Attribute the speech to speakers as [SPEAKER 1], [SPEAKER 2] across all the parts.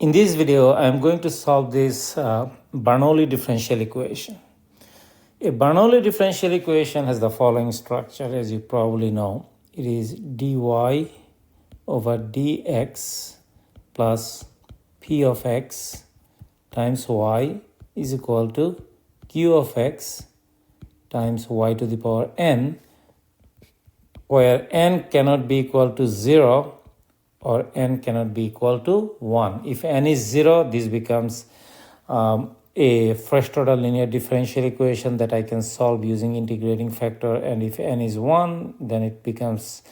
[SPEAKER 1] In this video, I am going to solve this Bernoulli differential equation. A Bernoulli differential equation has the following structure, as you probably know. It is dy over dx plus p of x times y is equal to q of x times y to the power n, where n cannot be equal to 0 or n cannot be equal to 1. If n is 0, this becomes a first order linear differential equation that I can solve using integrating factor, and if n is 1, then it becomes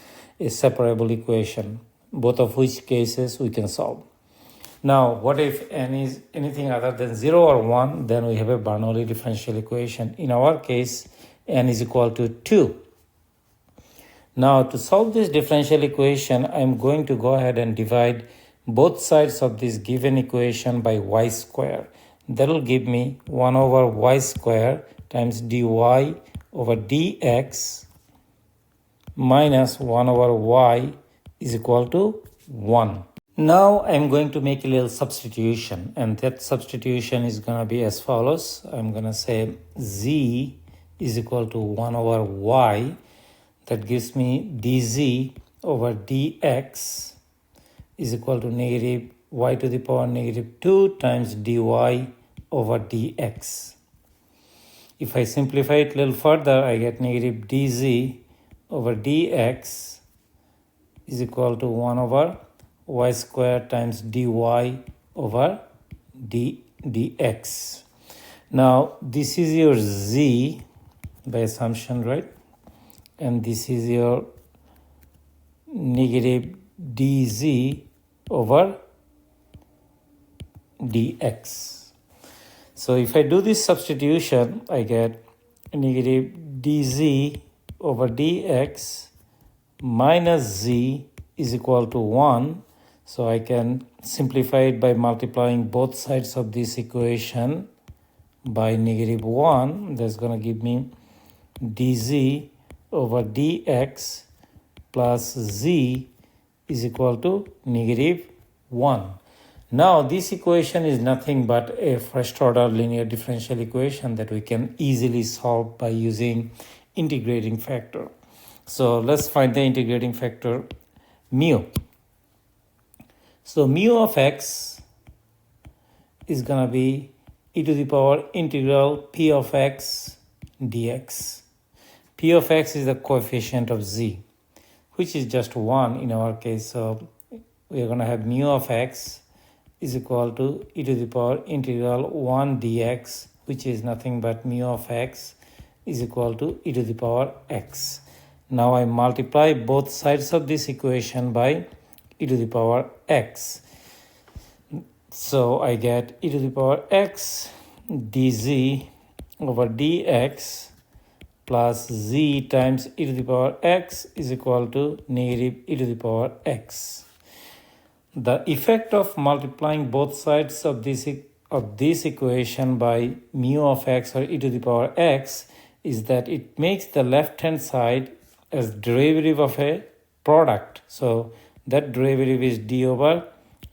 [SPEAKER 1] a separable equation, both of which cases we can solve. Now, what if n is anything other than 0 or 1? Then we have a Bernoulli differential equation. In our case, n is equal to 2. Now, to solve this differential equation, I am going to go ahead and divide both sides of this given equation by y square. That will give me 1 over y square times dy over dx minus 1 over y is equal to 1. Now I'm going to make a little substitution, and that substitution is going to be as follows. I'm going to say z is equal to 1 over y. That gives me dz over dx is equal to negative y to the power negative 2 times dy over dx. If I simplify it a little further, I get negative dz over dx is equal to 1 over y square times dy over dx. Now, this is your z by assumption, right? And this is your negative dz over dx. So if I do this substitution, I get negative dz over dx minus z is equal to 1. So I can simplify it by multiplying both sides of this equation by negative 1. That's going to give me dz over dx plus z is equal to negative 1. Now this equation is nothing but a first order linear differential equation that we can easily solve by using integrating factor. So let's find the integrating factor mu. So mu of x is going to be e to the power integral p of x dx. P of x is the coefficient of z, which is just 1 in our case. So we are going to have mu of x is equal to e to the power integral 1 dx, which is nothing but mu of x is equal to e to the power x. Now I multiply both sides of this equation by e to the power x. So I get e to the power x dz over dx plus z times e to the power x is equal to negative e to the power x. The effect of multiplying both sides of this equation by mu of x or e to the power x is that it makes the left hand side as derivative of a product. So that derivative is d over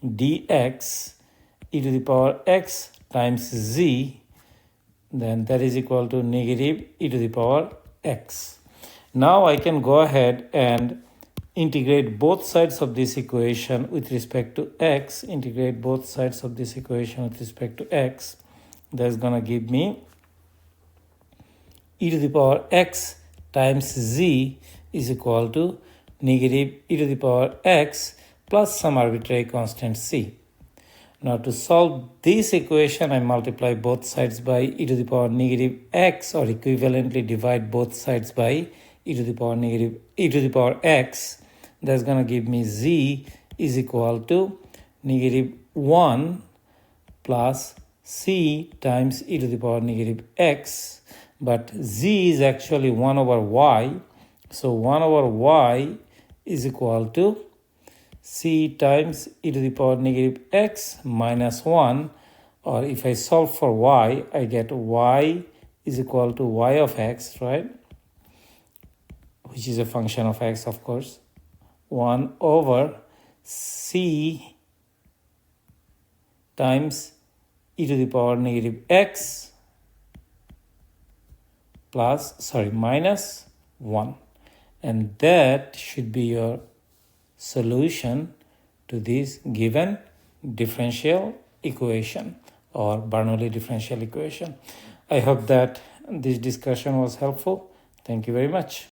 [SPEAKER 1] dx e to the power x times z, then that is equal to negative e to the power x. Now I can go ahead and integrate both sides of this equation with respect to x. Integrate both sides of this equation with respect to x. That's going to give me e to the power x times z is equal to negative e to the power x plus some arbitrary constant c. Now to solve this equation, I multiply both sides by e to the power negative x, or equivalently divide both sides by e to the power negative e to the power x. That's going to give me z is equal to negative 1 plus c times e to the power negative x. But z is actually 1 over y. So 1 over y is equal to c times e to the power negative x minus 1, or if I solve for y, I get y is equal to y of x, right? Which is a function of x, of course. 1 over c times e to the power negative x minus 1. And that should be your solution to this given differential equation or Bernoulli differential equation. I hope that this discussion was helpful. Thank you very much.